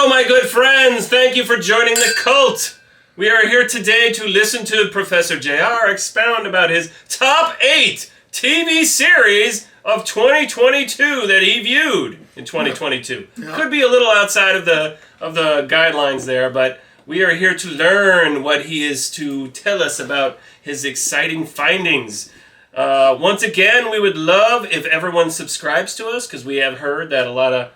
Hello, my good friends. Thank you for joining the cult. We are here today to listen to Professor JR expound about his top 8 TV series of 2022 that he viewed in 2022. Yeah. Could be a little outside of the guidelines there, but we are here to learn what he is to tell us about his exciting findings. Once again, we would love if everyone subscribes to us, because we have heard that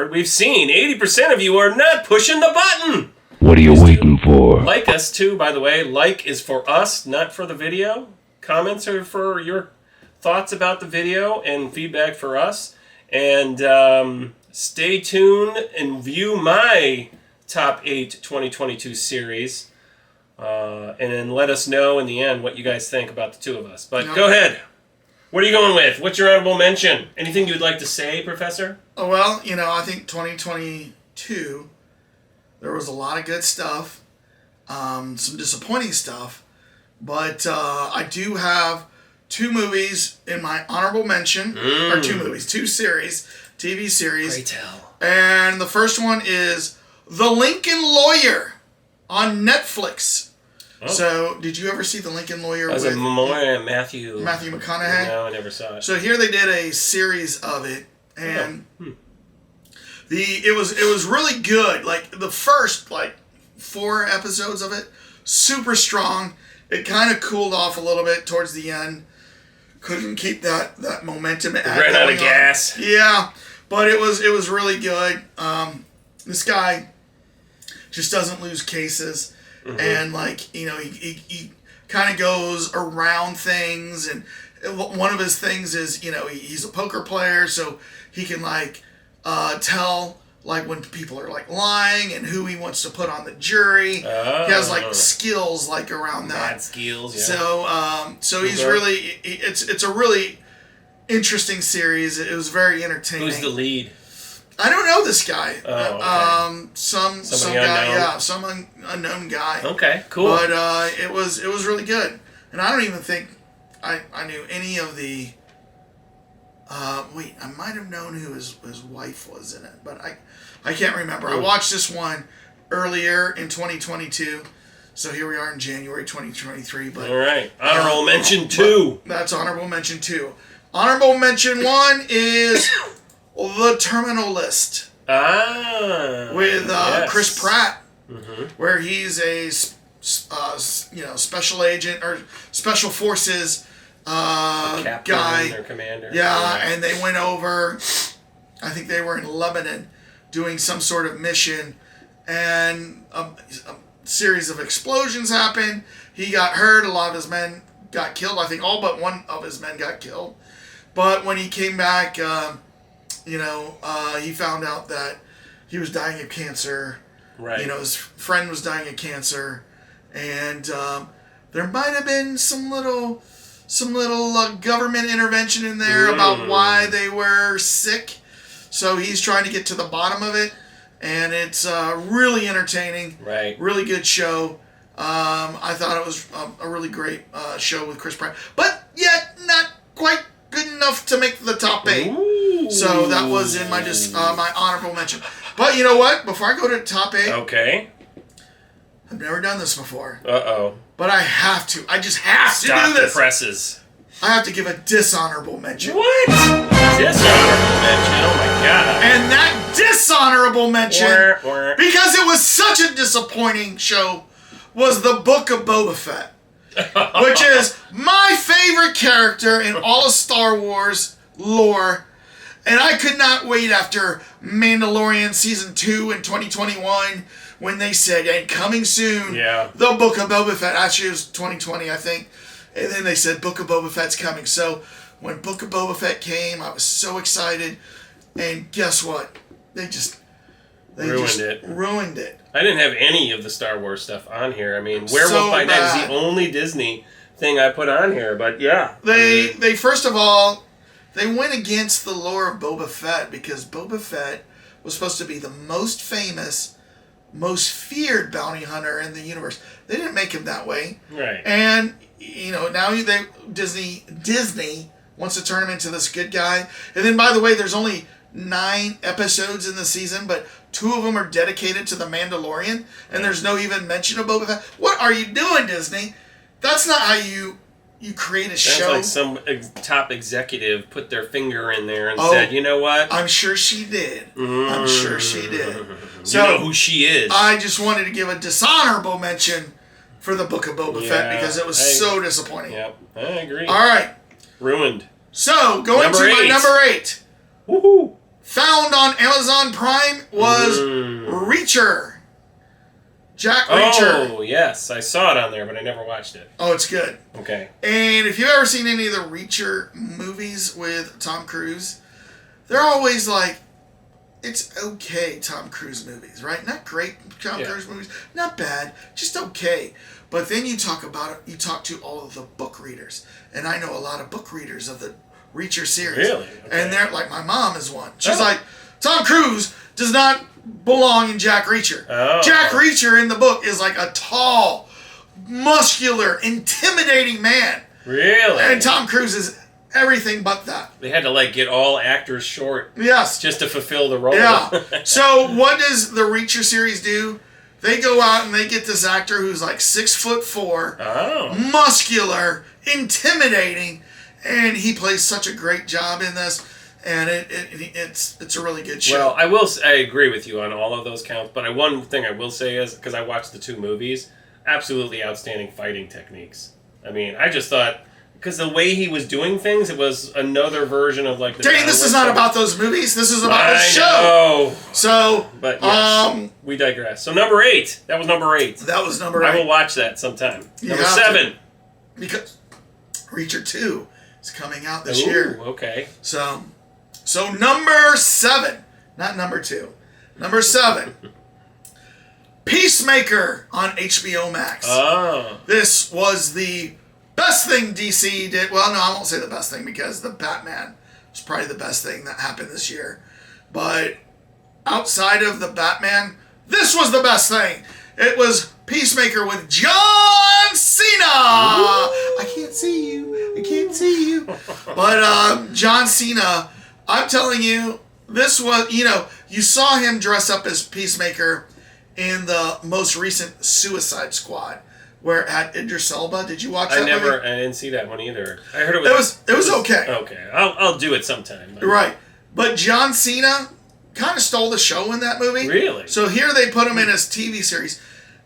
we've seen 80% of you are not pushing the button. What are you waiting for? Like us too, by the way. Like is for us, not for the video. Comments are for your thoughts about the video and feedback for us. And stay tuned and view my top 8 2022 series. And then let us know in the end what you guys think about the two of us. But Go ahead. What are you going with? What's your honorable mention? Anything you'd like to say, Professor? Oh, well, I think 2022, there was a lot of good stuff, some disappointing stuff, but I do have 2 movies in my honorable mention, or 2 movies, 2 series, TV series. Pray tell. And the first one is The Lincoln Lawyer on Netflix. Oh. So, did you ever see The Lincoln Lawyer with Matthew McConaughey? No, I never saw it. So here they did a series of it, and it was really good. Like the first 4 episodes of it, super strong. It kind of cooled off a little bit towards the end. Couldn't keep that momentum. Ran out of gas. Yeah, but it was really good. This guy just doesn't lose cases. Mm-hmm. And he kind of goes around things, and one of his things is he's a poker player, so he can tell when people are lying and who he wants to put on the jury. Oh. He has skills around that. Mad skills, yeah. So he's really it's a really interesting series. It was very entertaining. Who's the lead? I don't know this guy. Oh, okay. Some Somebody guy, unknown? yeah, some unknown guy. Okay, cool. But it was really good, and I don't even think I knew any of the. I might have known who his wife was in it, but I can't remember. I watched this one earlier in 2022, so here we are in January 2023. But all right, honorable mention 2. That's honorable mention 2. Honorable mention 1 is The Terminal List. With yes. Chris Pratt, mm-hmm. where he's a special agent or special forces captain guy or commander. Yeah, and they went over. I think they were in Lebanon doing some sort of mission, and a series of explosions happened. He got hurt. A lot of his men got killed. I think all but one of his men got killed. But when he came back, he found out that he was dying of cancer. Right. His friend was dying of cancer, and there might have been some little government intervention in there about why they were sick. So he's trying to get to the bottom of it, and it's really entertaining. Right. Really good show. I thought it was a really great show with Chris Pratt, but yet not quite good enough to make the top 8. Ooh. So that was in my my honorable mention. But you know what? Before I go to top 8, okay, I've never done this before. Uh-oh. But I have to. I just have to do this. Stop the presses. I have to give a dishonorable mention. What? Dishonorable mention? Oh my god. And that dishonorable mention, because it was such a disappointing show, was the Book of Boba Fett. Which is my favorite character in all of Star Wars lore. And I could not wait after Mandalorian Season 2 in 2021 when they said, and coming soon, the Book of Boba Fett. Actually, it was 2020, I think. And then they said, Book of Boba Fett's coming. So when Book of Boba Fett came, I was so excited. And guess what? They ruined it. I didn't have any of the Star Wars stuff on here. I mean, Werewolf by Night is the only Disney thing I put on here, but yeah. They first of all, they went against the lore of Boba Fett, because Boba Fett was supposed to be the most famous, most feared bounty hunter in the universe. They didn't make him that way. Right. And, now Disney wants to turn him into this good guy. And then, by the way, there's only 9 episodes in the season, but 2 of them are dedicated to the Mandalorian, and there's no even mention of Boba Fett. What are you doing, Disney? That's not how you create a show. Sounds like some top executive put their finger in there and said, you know what? I'm sure she did. I'm sure she did. So, you know who she is. I just wanted to give a dishonorable mention for the Book of Boba Fett because it was so disappointing. Yep, I agree. All right. Ruined. So, going to my number 8. Woohoo! Found on Amazon Prime was Reacher. Jack Reacher. Oh, yes. I saw it on there, but I never watched it. Oh, it's good. Okay. And if you've ever seen any of the Reacher movies with Tom Cruise, they're always like, it's okay Tom Cruise movies, right? Not great Tom Cruise movies. Not bad. Just okay. But then you talk about it, you talk to all of the book readers. And I know a lot of book readers of the Reacher series. Really? Okay. And they're like, my mom is one. She's like, Tom Cruise does not belong in Jack Reacher. Oh. Jack Reacher in the book is like a tall, muscular, intimidating man. Really? And Tom Cruise is everything but that. They had to like get all actors short. Yes. Just to fulfill the role. Yeah. So what does the Reacher series do? They go out and they get this actor who's like 6'4", muscular, intimidating, and he plays such a great job in this. And it's a really good show. Well, I agree with you on all of those counts, but one thing I will say is, because I watched the 2 movies, absolutely outstanding fighting techniques. I mean, I just thought, because the way he was doing things, it was another version of like the... Dang, this is not about those movies. This is about the show. Know. So, but yes, we digress. So number 8. That was number 8. That was number 8. I will watch that sometime. Number 7. Because Reacher 2 is coming out this year. Okay. So number 7, not number 2, number 7, Peacemaker on HBO Max. Oh. This was the best thing DC did. Well, no, I won't say the best thing because the Batman was probably the best thing that happened this year. But outside of the Batman, this was the best thing. It was Peacemaker with John Cena. Ooh. I can't see you. I can't see you. But John Cena... I'm telling you, this was, you saw him dress up as Peacemaker in the most recent Suicide Squad, where it had Idris Elba. Did you watch that movie? I didn't see that one either. I heard it was okay. Okay, I'll do it sometime. But. Right. But John Cena kind of stole the show in that movie. Really? So here they put him in his TV series.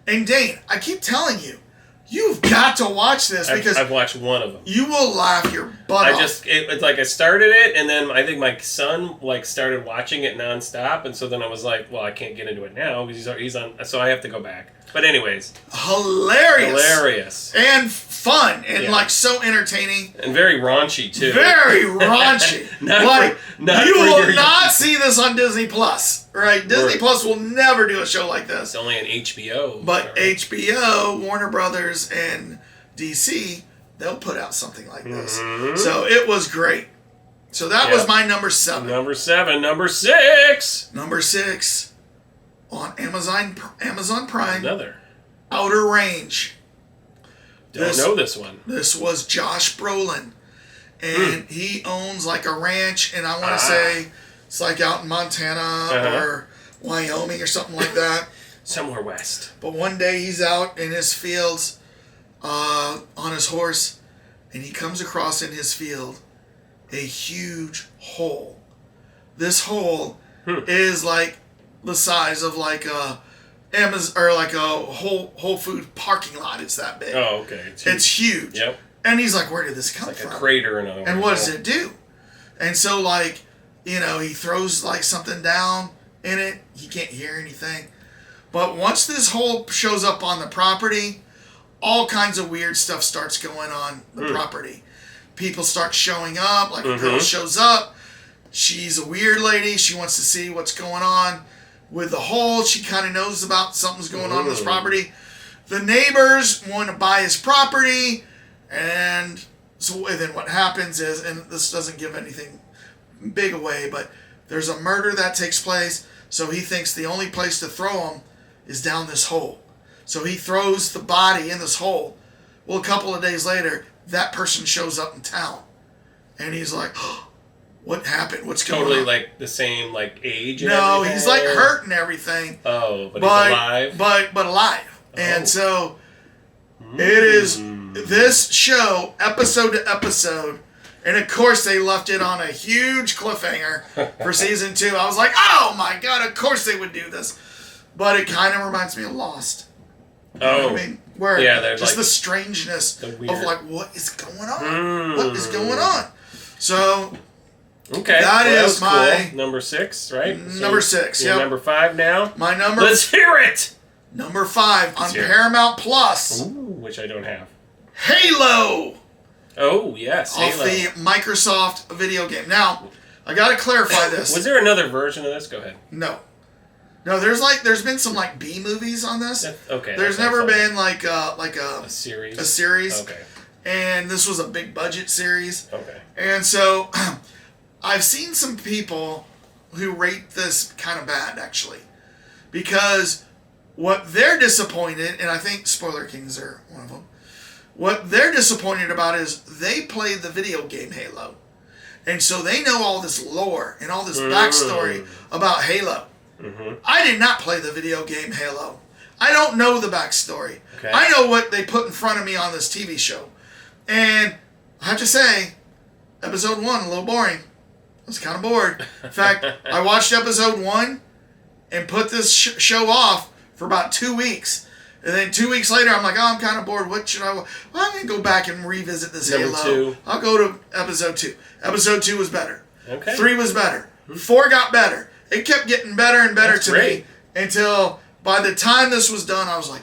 And Dane, I keep telling you, you've got to watch this because I've watched one of them. You will laugh your butt off. It's like I started it, and then I think my son started watching it nonstop, and so then I was like, well, I can't get into it now because he's on, so I have to go back. But anyways, hilarious, and fun, and so entertaining, and very raunchy too. Very raunchy. You will not see this on Disney Plus, right? Disney Plus will never do a show like this. It's only on HBO. But HBO, Warner Brothers, and DC, they'll put out something like this. Mm-hmm. So it was great. So that was my number 7. Number 7. Number 6. Number 6. On Amazon Prime. Another. Outer Range. Don't know this one. This was Josh Brolin. And he owns like a ranch, and I want to say it's like out in Montana or Wyoming or something like that. Somewhere west. But one day he's out in his fields on his horse, and he comes across in his field a huge hole. This hole is like the size of like a Amazon or like a Whole Food parking lot. It's that big. Oh, okay. It's huge. Yep. And he's like, where did this come from? Like a crater, in other words. And what does it do? And so he throws like something down in it. He can't hear anything. But once this hole shows up on the property, all kinds of weird stuff starts going on the property. People start showing up, like a girl shows up. She's a weird lady. She wants to see what's going on with the hole. She kind of knows about something's going on in this property. The neighbors want to buy his property. And so then what happens is, and this doesn't give anything big away, but there's a murder that takes place. So he thinks the only place to throw him is down this hole. So he throws the body in this hole. Well, a couple of days later, that person shows up in town. And he's like, oh, what happened? What's going Totally on? like the same like age. And No, everything? he's like hurt and everything. Oh, but he's alive. But alive. And so it is this show, episode to episode. And of course, they left it on a huge cliffhanger for season 2. I was like, oh my God, of course they would do this. But it kind of reminds me of Lost. You know what I mean? Where just like the strangeness of like, what is going on? What is going on? So, okay, that is my cool. Number 6, right? Number 6, yeah. Number 5 now? My number... Let's hear it! Number 5 on Paramount Plus. Ooh, which I don't have. Halo! Oh, yes, Off Halo. the Microsoft video game. Now, I gotta clarify this. Was there another version of this? Go ahead. No. No, there's been some like B movies on this. Okay. There's never been like a series. A series. Okay. And this was a big budget series. Okay. And so I've seen some people who rate this kind of bad actually. Because what they're disappointed, and I think Spoiler Kings are one of them. What they're disappointed about is they played the video game Halo. And so they know all this lore and all this backstory about Halo. Mm-hmm. I did not play the video game Halo. I don't know the backstory. Okay. I know what they put in front of me on this TV show. And I have to say, episode 1, a little boring. I was kind of bored. In fact, I watched episode 1 and put this show off for about 2 weeks. And then 2 weeks later, I'm like, oh, I'm kind of bored. What should I... Well, I'm going to go back and revisit this Number Halo. 2. I'll go to episode 2. Episode 2 was better. Okay. 3 was better. 4 got better. It kept getting better and better to me until by the time this was done, I was like,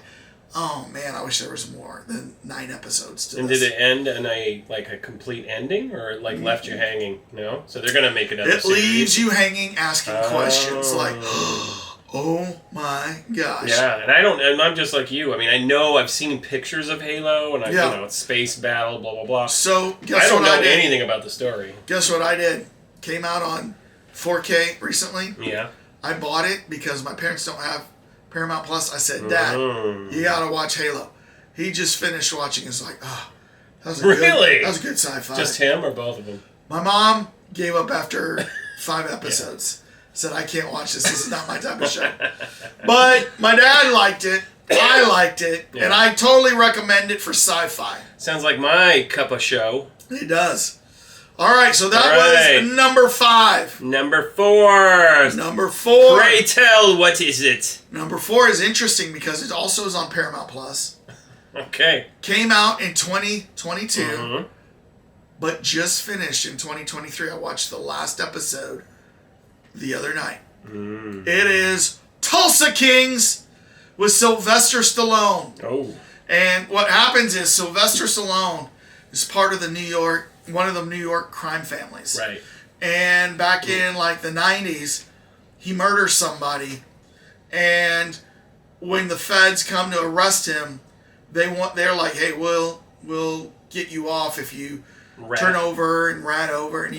oh man, I wish there was more than 9 episodes to and this. did it end in a complete ending, or like left you hanging? No, so they're gonna make another. It series. leaves you hanging, asking questions like, oh my gosh. Yeah, and I'm just like you. I mean, I know I've seen pictures of Halo, and you know, it's space battle, blah blah blah. So I don't know anything about the story. Guess what I did? Came out on 4K recently. Yeah. I bought it because my parents don't have Paramount Plus. I said, Dad, you gotta watch Halo. He just finished watching. He's like, oh, that was a that was a good sci-fi. Just him or both of them? My mom gave up after 5 episodes. Said, I can't watch this. This is not my type of show. But my dad liked it. I liked it. Yeah. And I totally recommend it for sci-fi. Sounds like my cup of show. It does. All right, so that was number 5. Number 4. Number 4. Pray tell, what is it? Number 4 is interesting because it also is on Paramount Plus. Okay. Came out in 2022, but just finished in 2023. I watched the last episode the other night. It is Tulsa Kings with Sylvester Stallone. Oh. And what happens is Sylvester Stallone is part of one of the New York crime families. Right. And back in like the 90s, he murders somebody, and when the feds come to arrest him, they're like, hey, we'll get you off if you turn over and rat over, and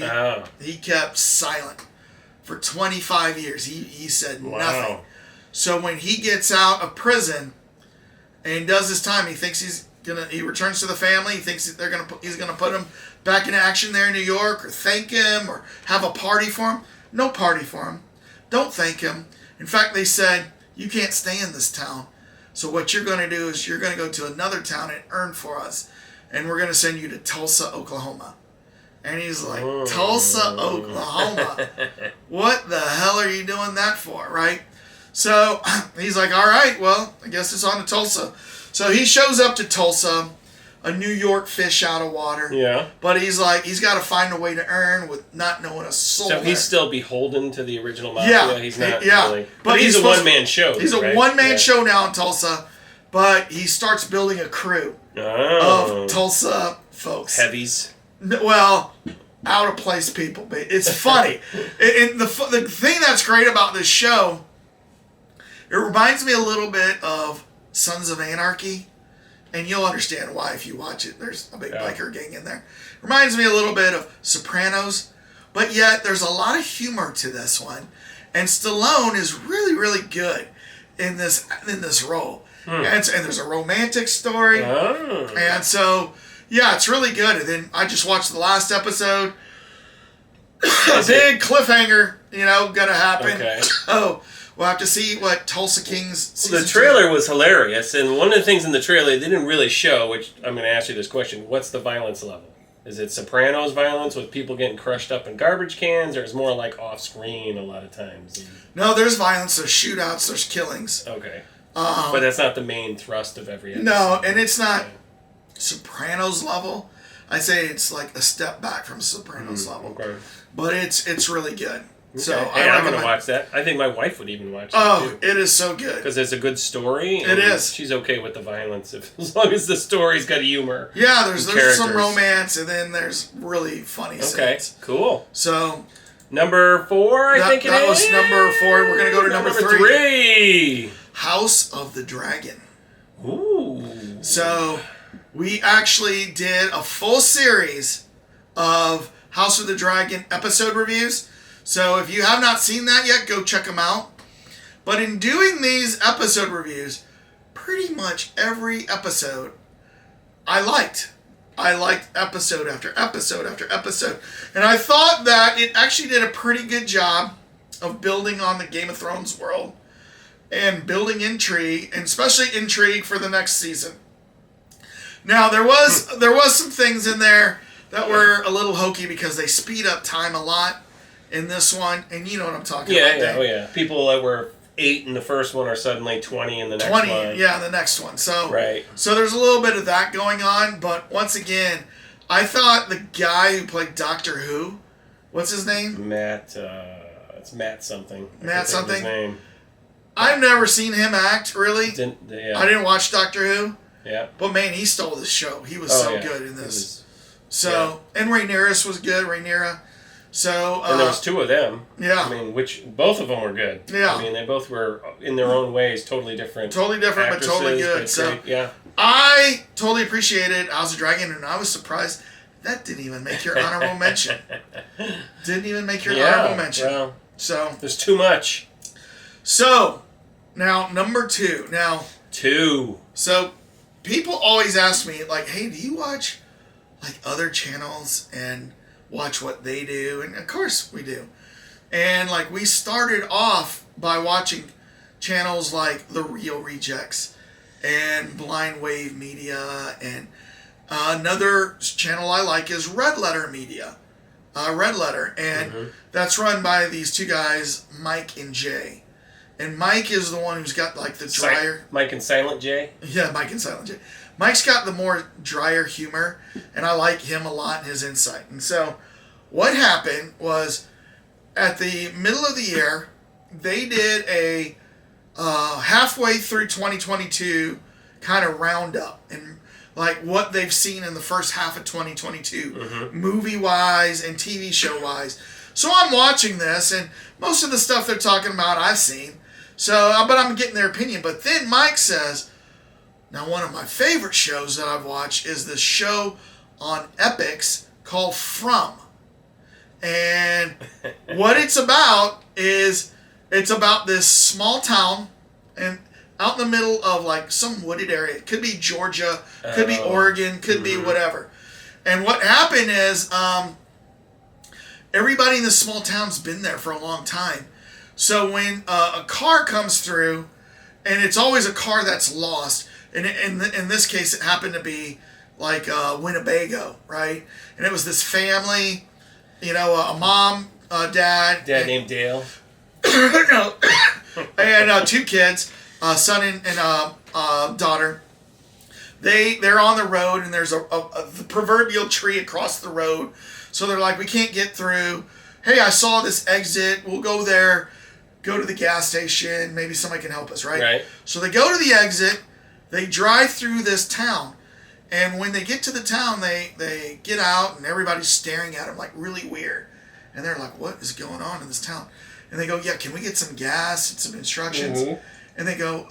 he kept silent for 25 years. He said nothing. So when he gets out of prison and does his time, he thinks he returns to the family. He thinks he's gonna put him back in action there in New York, or thank him, or have a party for him. No party for him. Don't thank him. In fact, they said, you can't stay in this town. So what you're going to do is you're going to go to another town and earn for us. And we're going to send you to Tulsa, Oklahoma. And he's like, Tulsa, Oklahoma? What the hell are you doing that for, right? So he's like, all right, well, I guess it's on to Tulsa. So he shows up to Tulsa, a New York fish out of water. Yeah. But he's like, he's got to find a way to earn with not knowing a soul. So he's still beholden to the original mafia? Yeah. He's not really. But he's a one-man show. He's a one-man show now in Tulsa, but he starts building a crew of Tulsa folks. Heavies? Well, out-of-place people. It's funny. And the thing that's great about this show, it reminds me a little bit of Sons of Anarchy. And you'll understand why if you watch it. There's a big biker gang in there. Reminds me a little bit of Sopranos. But yet, there's a lot of humor to this one. And Stallone is really, really good in this role. And there's a romantic story. And so, yeah, it's really good. And then I just watched the last episode. a big cliffhanger, gonna happen. Okay. Oh, we'll have to see what Tulsa King's The trailer was hilarious, and one of the things in the trailer they didn't really show, which I'm going to ask you this question, what's the violence level? Is it Sopranos violence with people getting crushed up in garbage cans, or is it more like off-screen a lot of times? No, there's violence, there's shootouts, there's killings. Okay. But that's not the main thrust of every episode. No, and it's not Sopranos level. I say it's like a step back from Sopranos level. Okay. But it's really good. Okay. So I'm going to watch that. I think my wife would even watch that too. It is so good. Because it's a good story. It is. She's okay with the violence as long as the story's got humor. Yeah, there's some romance, and then there's really funny scenes. Okay, cool. So number 4, I think it is. That was number 4. We're gonna go to number 3. House of the Dragon. Ooh. So we actually did a full series of House of the Dragon episode reviews. So if you have not seen that yet, go check them out. But in doing these episode reviews, pretty much every episode I liked. I liked episode after episode after episode. And I thought that it actually did a pretty good job of building on the Game of Thrones world and building intrigue, and especially intrigue for the next season. Now, there was some things in there that were a little hokey because they speed up time a lot in this one, and you know what I'm talking about. Yeah, oh yeah. People that were 8 in the first one are suddenly 20 in the next 20, one. yeah, the next one. So, right. So there's a little bit of that going on, but once again, I thought the guy who played Doctor Who, what's his name? Matt, it's Matt something. Matt something? His name. I've never seen him act, really. Yeah. I didn't watch Doctor Who. Yeah. But man, he stole this show. He was good in this. And Rhaenyra was good, Rhaenyra. So, and there was 2 of them. Yeah. I mean, both of them were good. Yeah. I mean, they both were, in their own ways, totally different. Totally different, but totally good. So, yeah. I totally appreciated House of Dragon, and I was surprised that didn't even make your honorable mention. Didn't even make your honorable mention. Well, so there's too much. So, now, number 2. Now, 2. So, people always ask me, like, hey, do you watch, like, other channels and watch what they do? And, of course, we do. And, like, we started off by watching channels like The Real Rejects and Blind Wave Media, and another channel I like is Red Letter Media. Red Letter. And that's run by these 2 guys, Mike and Jay. And Mike is the one who's got, like, the drier... Mike and Silent J? Yeah, Mike and Silent J. Mike's got the more drier humor, and I like him a lot and his insight. And so, what happened was, at the middle of the year, they did a halfway through 2022 kind of roundup, and, like, what they've seen in the first half of 2022, movie-wise and TV show-wise. So I'm watching this, and most of the stuff they're talking about I've seen. So, but I'm getting their opinion. But then Mike says, now one of my favorite shows that I've watched is this show on Epix called From. And what it's about is, it's about this small town and out in the middle of, like, some wooded area. It could be Georgia, could be Oregon, could be whatever. And what happened is, everybody in this small town's been there for a long time. So when a car comes through, and it's always a car that's lost, and in this case it happened to be like Winnebago, right? And it was this family, you know, a mom, dad. Dad named Dale. No, and 2 kids, son and daughter. They're on the road, and there's the proverbial tree across the road. So they're like, we can't get through. Hey, I saw this exit. We'll go there. Go to the gas station. Maybe somebody can help us, right? Right. So they go to the exit. They drive through this town. And when they get to the town, they get out, and everybody's staring at them like really weird. And they're like, what is going on in this town? And they go, yeah, can we get some gas and some instructions? And they go,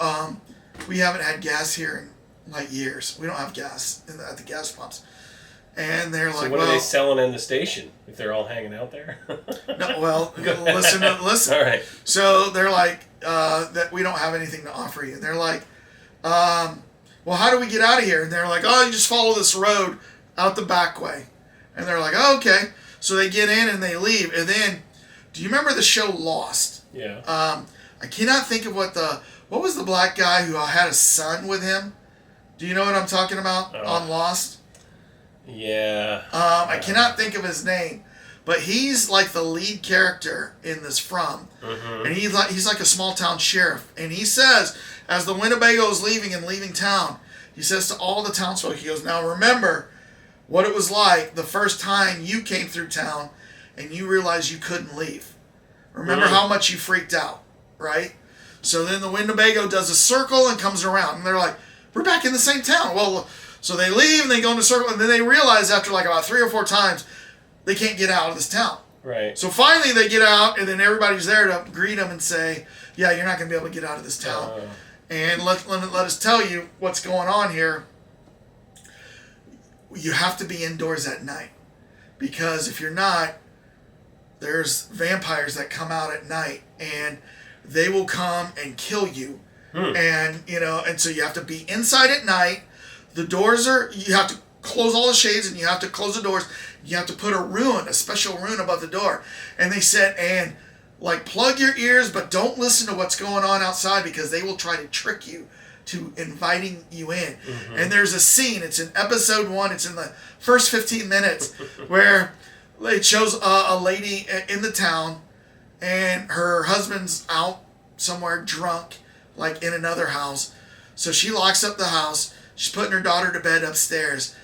we haven't had gas here in, like, years. We don't have gas at the gas pumps. And they're like, so what are they selling in the station if they're all hanging out there? No, well, listen. All right. So they're like, that we don't have anything to offer you. And they're like, well, how do we get out of here? And they're like, oh, you just follow this road out the back way. And they're like, oh, okay. So they get in and they leave. And then, do you remember the show Lost? Yeah. I cannot think of what was the black guy who had a son with him? Do you know what I'm talking about on Lost? Yeah. I cannot think of his name, but he's like the lead character in this From, and he's like a small town sheriff, and he says as the Winnebago is leaving town, he says to all the townsfolk, he goes, now remember what it was like the first time you came through town and you realized you couldn't leave. Remember how much you freaked out, right? So then the Winnebago does a circle and comes around, and they're like, we're back in the same town. Well, so they leave and they go in a circle, and then they realize after like about 3 or 4 times they can't get out of this town. Right. So finally they get out, and then everybody's there to greet them and say, yeah, you're not going to be able to get out of this town. And let us tell you what's going on here. You have to be indoors at night, because if you're not, there's vampires that come out at night, and they will come and kill you. And, and so you have to be inside at night. The doors you have to close all the shades, and you have to close the doors. You have to put a special rune above the door. And they said, and like plug your ears, but don't listen to what's going on outside, because they will try to trick you to inviting you in. And there's a scene, it's in episode 1, it's in the first 15 minutes, where it shows a lady in the town, and her husband's out somewhere drunk, like in another house. So she locks up the house. She's putting her daughter to bed upstairs,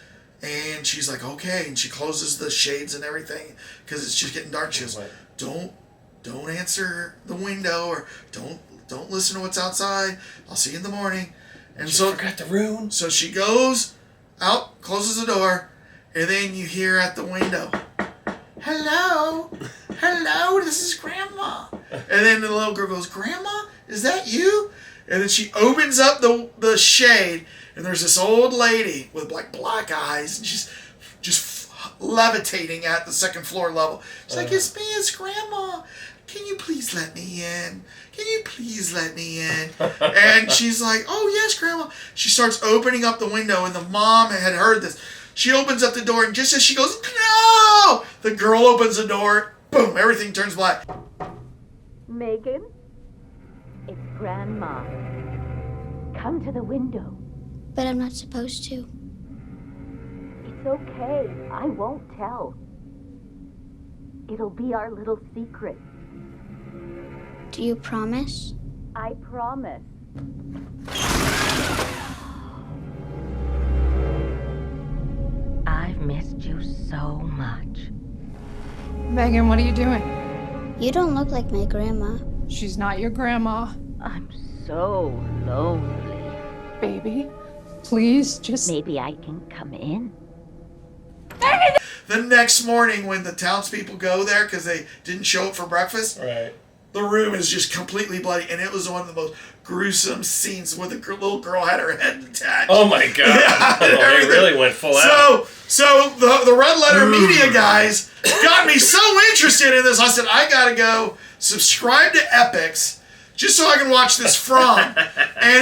and she's like, okay, and she closes the shades and everything, because it's just getting dark. She goes, don't answer the window, or don't listen to what's outside. I'll see you in the morning. And so forgot the rune. So she goes out, closes the door, and then you hear at the window, hello, this is Grandma. And then the little girl goes, Grandma, is that you? And then she opens up the shade, and there's this old lady with like black eyes, and she's just levitating at the second floor level. She's like, it's me, it's Grandma. Can you please let me in? Can you please let me in? And she's like, oh yes, Grandma. She starts opening up the window, and the mom had heard this. She opens up the door, and just as she goes, no! The girl opens the door, boom, everything turns black. Megan, it's Grandma. Come to the window. But I'm not supposed to. It's okay. I won't tell. It'll be our little secret. Do you promise? I promise. I've missed you so much. Megan, what are you doing? You don't look like my grandma. She's not your grandma. I'm so lonely. Baby, please just... Maybe I can come in. The next morning, when the townspeople go there because they didn't show up for breakfast, Right. the room is just completely bloody, and it was one of the most gruesome scenes where the little girl had her head detached. Oh my god! Yeah, They really went full out. So the Red Letter Media guys got me so interested in this. I said, I gotta go subscribe to Epix just so I can watch this From. And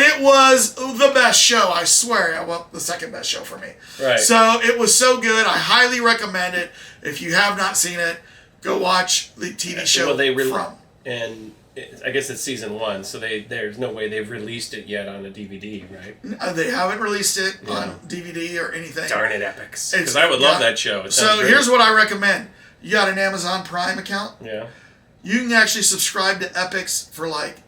it was the best show, I swear. Well, the second best show for me. Right. So it was so good. I highly recommend it. If you have not seen it, go watch the TV show From. And I guess it's season 1, so there's no way they've released it yet on a DVD, right? They haven't released it on DVD or anything. Darn it, Epix. Because I would love that show. So here's what I recommend. You got an Amazon Prime account? Yeah. You can actually subscribe to Epix for like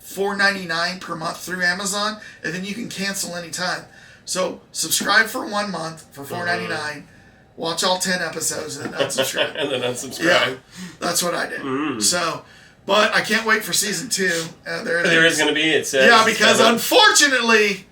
$4.99 per month through Amazon, and then you can cancel anytime. So subscribe for 1 month for $4.99. Watch all 10 episodes and then unsubscribe. And then unsubscribe. Yeah, that's what I did. So, but I can't wait for season 2. There is going to be, it says. Yeah, because unfortunately,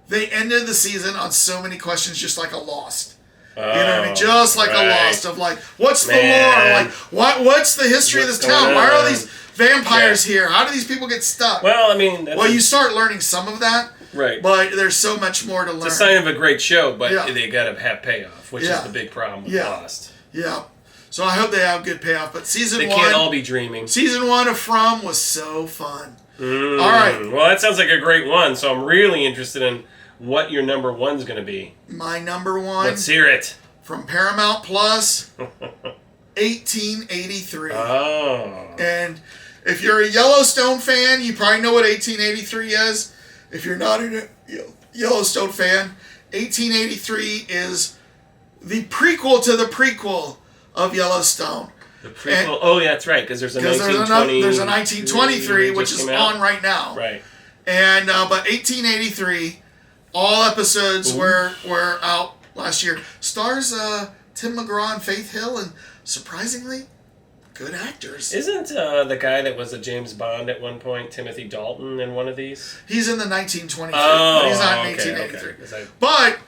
they ended the season on so many questions, just like a Lost. You know what I mean? Just like a Lost of like, what's the lore? Like, what's the history of this town? Why are these vampires here? How do these people get stuck? Well, I mean... you start learning some of that. Right. But there's so much more to learn. It's a sign of a great show, but they got to have payoff, which is the big problem with Yeah. Lost. Yeah. So I hope they have good payoff. But season 1... They can't all be dreaming. Season 1 of From was so fun. All right. Well, that sounds like a great one, so I'm really interested in what your number 1's going to be. My number 1... Let's hear it. From Paramount Plus, 1883. Oh. And if you're a Yellowstone fan, you probably know what 1883 is. If you're not a Yellowstone fan, 1883 is the prequel to the prequel of Yellowstone. The prequel. Yeah, that's right. Because there's a 1920. There's a 1923, which is on right now. Right. And but 1883, all episodes were out last year. Stars Tim McGraw and Faith Hill, and surprisingly, good actors. Isn't the guy that was a James Bond at one point, Timothy Dalton, in one of these? He's in the 1923, but he's not in 1883. Okay. But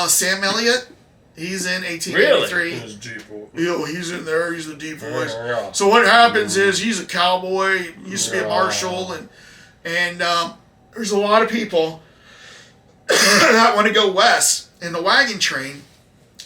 Sam Elliott, he's in 1883. Really? He's deep. He's in there. He's the deep voice. Yeah. So what happens is he's a cowboy. He used to be a marshal, and there's a lot of people that want to go west in the wagon train,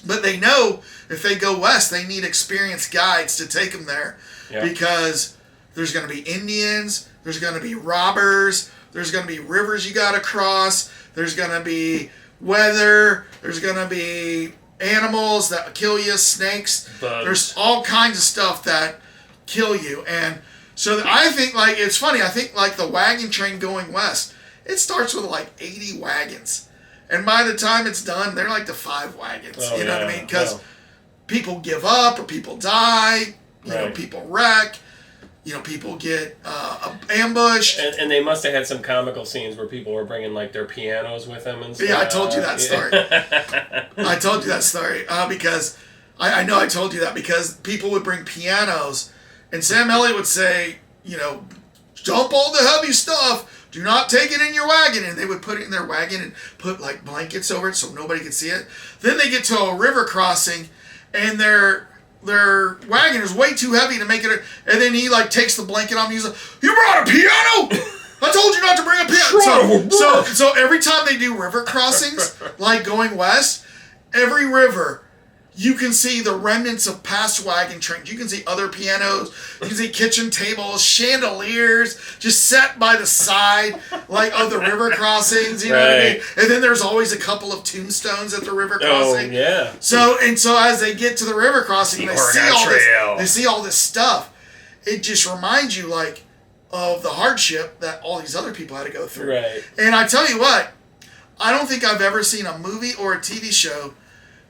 but they know if they go west, they need experienced guides to take them there, because there's going to be Indians, there's going to be robbers, there's going to be rivers you got to cross, there's going to be weather, there's going to be animals that kill you, snakes, bugs. There's all kinds of stuff that kill you. And so I think, like, it's funny, I think like the wagon train going west, it starts with like 80 wagons, and by the time it's done, they're like the 5 wagons. You know what I mean? Because people give up, or people die, you know, people wreck, you know, people get ambushed. And they must have had some comical scenes where people were bringing like their pianos with them and stuff. Yeah, I told you that story. I told you that story because I know I told you that because people would bring pianos, and Sam Elliott would say, you know, dump all the heavy stuff. Do not take it in your wagon. And they would put it in their wagon and put like blankets over it so nobody could see it. Then they get to a river crossing, and their wagon is way too heavy to make it. And then he like takes the blanket off and he's like, "You brought a piano? I told you not to bring a piano." So every time they do river crossings, like going west, every river, you can see the remnants of past wagon trains. You can see other pianos. You can see kitchen tables, chandeliers, just set by the side, like of the river crossings. You know what I mean? And then there's always a couple of tombstones at the river crossing. Oh yeah. So as they get to the river crossing, they see all this stuff. It just reminds you like of the hardship that all these other people had to go through. Right. And I tell you what, I don't think I've ever seen a movie or a TV show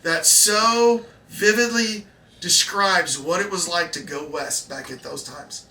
that so vividly describes what it was like to go west back at those times.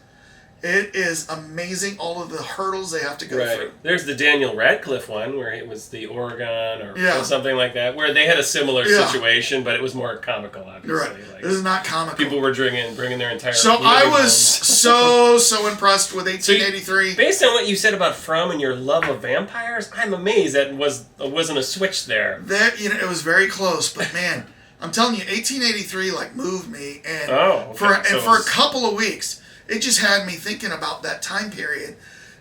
It is amazing, all of the hurdles they have to go through. There's the Daniel Radcliffe one where it was the Oregon or something like that, where they had a similar situation, but it was more comical, obviously. You're right. Like, this is not comical. people were bringing their entire... So I was so impressed with 1883. So based on what you said about From and your love of vampires, I'm amazed that wasn't a switch there. That, you know, it was very close, but man, I'm telling you, 1883 like moved me, and for a couple of weeks, it just had me thinking about that time period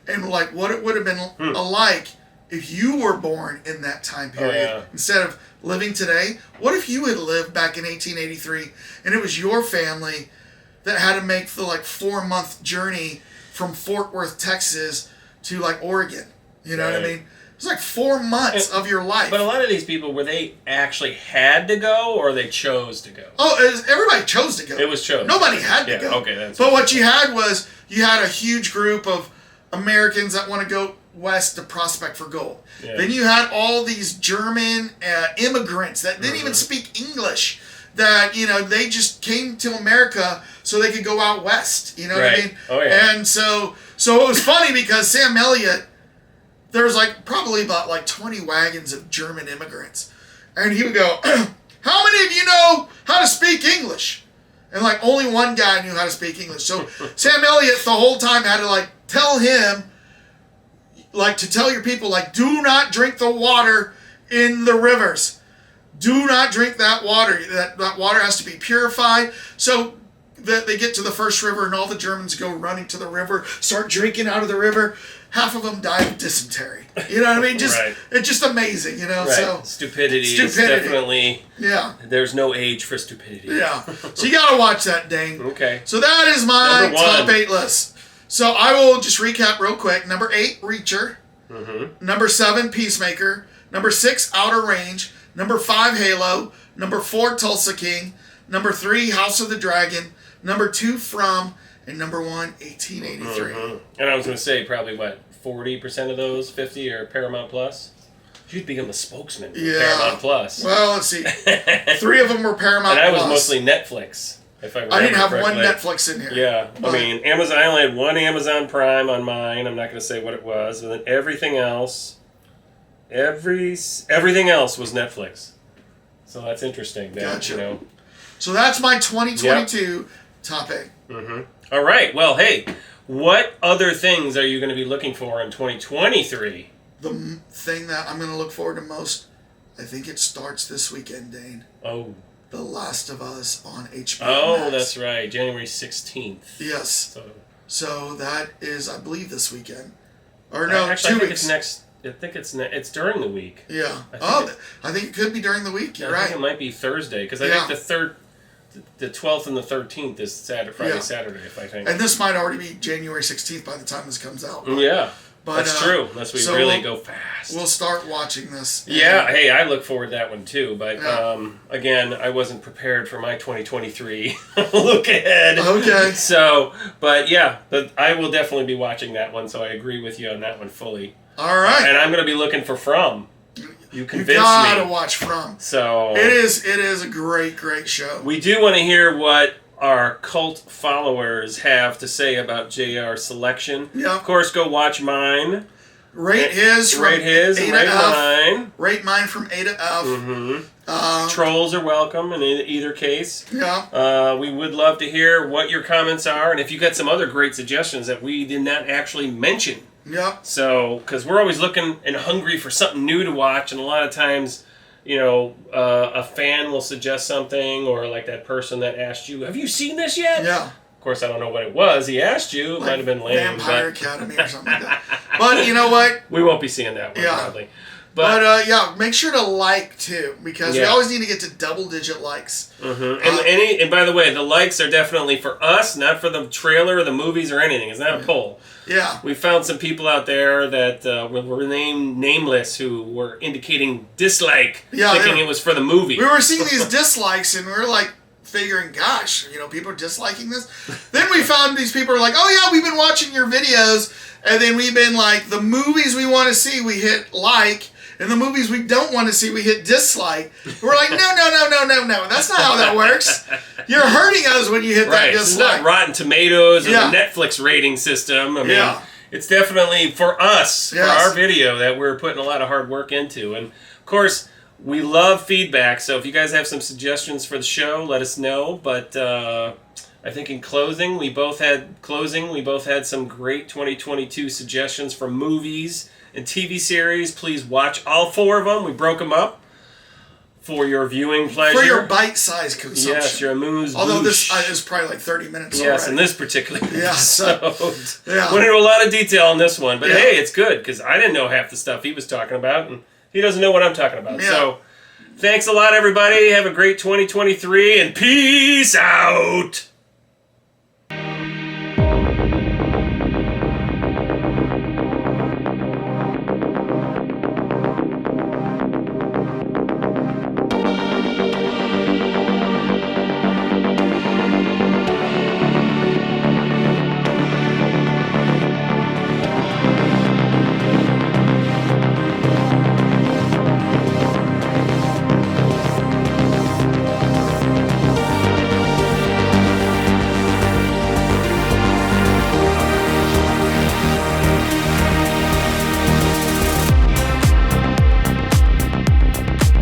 and like what it would have been like if you were born in that time period instead of living today. What if you had lived back in 1883 and it was your family that had to make the like 4-month journey from Fort Worth, Texas to like Oregon? You know what I mean? It was like 4 months of your life. But a lot of these people, were they actually had to go or they chose to go? Oh, everybody chose to go. It was chosen. Nobody had to go. Okay, that's but what you had was, you had a huge group of Americans that want to go west to prospect for gold. Yeah. Then you had all these German immigrants that didn't even speak English, that, you know, they just came to America so they could go out west. You know what I mean? Oh, yeah. And so it was funny because Sam Elliott, there was like probably about like 20 wagons of German immigrants. And he would go, "How many of you know how to speak English?" And like only one guy knew how to speak English. So Sam Elliott the whole time had to like tell him, like to tell your people, like, do not drink the water in the rivers. Do not drink that water. That water has to be purified. So that they get to the first river and all the Germans go running to the river, start drinking out of the river. Half of them die of dysentery. You know what I mean? It's just amazing, you know? Right. So Stupidity is definitely... Yeah. There's no age for stupidity. Yeah. So you gotta watch that, Dane. Okay. So that is my top 8 list. So I will just recap real quick. Number 8, Reacher. Mm-hmm. Number 7, Peacemaker. Number 6, Outer Range. Number 5, Halo. Number 4, Tulsa King. Number 3, House of the Dragon. Number 2, From. And number 1, 1883. And I was going to say probably, 40% of those, 50 are Paramount Plus? You'd become the spokesman for Paramount Plus. Well, let's see. 3 of them were Paramount And I Plus. was mostly Netflix, if I remember I didn't have correctly. one Netflix in here. Yeah. But Amazon, I only had one Amazon Prime on mine. I'm not going to say what it was. And then everything else was Netflix. So that's interesting. Gotcha. So that's my 2022 top 8. All right. Well, hey, what other things are you going to be looking for in 2023? The thing that I'm going to look forward to most, I think it starts this weekend, Dane. Oh. The Last of Us on HBO Oh, Max. that's right. January 16th. Yes. So that is, I believe, this weekend. Or no, actually, 2 I think weeks. it's next. I think it's during the week. Yeah. I think it could be during the week. You're I right. think it might be Thursday because I think the 12th and the 13th is Friday, Saturday, if I think. And this might already be January 16th by the time this comes out. Yeah. But, that's true. Unless we really go fast. We'll start watching this. Yeah. Hey, I look forward to that one too. But again, I wasn't prepared for my 2023 look ahead. Okay. So, but I will definitely be watching that one. So I agree with you on that one fully. All right. And I'm going to be looking for From. You convinced me. You gotta watch From. So it is a great show. We do want to hear what our cult followers have to say about JR's selection. Yeah. Of course, go watch mine. Rate his, rate mine. Rate mine from A to F. Trolls are welcome in either case. Yeah. We would love to hear what your comments are, and if you got some other great suggestions that we did not actually mention. Yeah. So, because we're always looking and hungry for something new to watch, and a lot of times, a fan will suggest something, or like that person that asked you, "Have you seen this yet?" Yeah. Of course, I don't know what it was. He asked you. It might have been lame. Vampire Academy or something like that. But you know what? We won't be seeing that one probably. But make sure to like too, because we always need to get to double-digit likes. And by the way, the likes are definitely for us, not for the trailer or the movies or anything. It's not a poll. Yeah. We found some people out there that were named nameless who were indicating dislike, thinking it was for the movie. We were seeing these dislikes, and we were like figuring, gosh, people are disliking this. Then we found these people are like, oh yeah, we've been watching your videos, and then we've been like, the movies we want to see, we hit like. And the movies we don't want to see, we hit dislike. We're like, no. That's not how that works. You're hurting us when you hit that dislike. It's not Rotten Tomatoes or the Netflix rating system. I mean, it's definitely for us, for our video, that we're putting a lot of hard work into. And, of course, we love feedback. So if you guys have some suggestions for the show, let us know. But I think in closing, we both had some great 2022 suggestions for movies and TV series. Please watch all 4 of them. We broke them up for your viewing pleasure. For your bite-sized consumption. Yes, your amuse Although bouche. this is probably like 30 minutes Yes, already. in this particular episode. Yeah. Went into a lot of detail on this one. But hey, it's good, because I didn't know half the stuff he was talking about, and he doesn't know what I'm talking about. Yeah. So, thanks a lot, everybody. Have a great 2023, and peace out.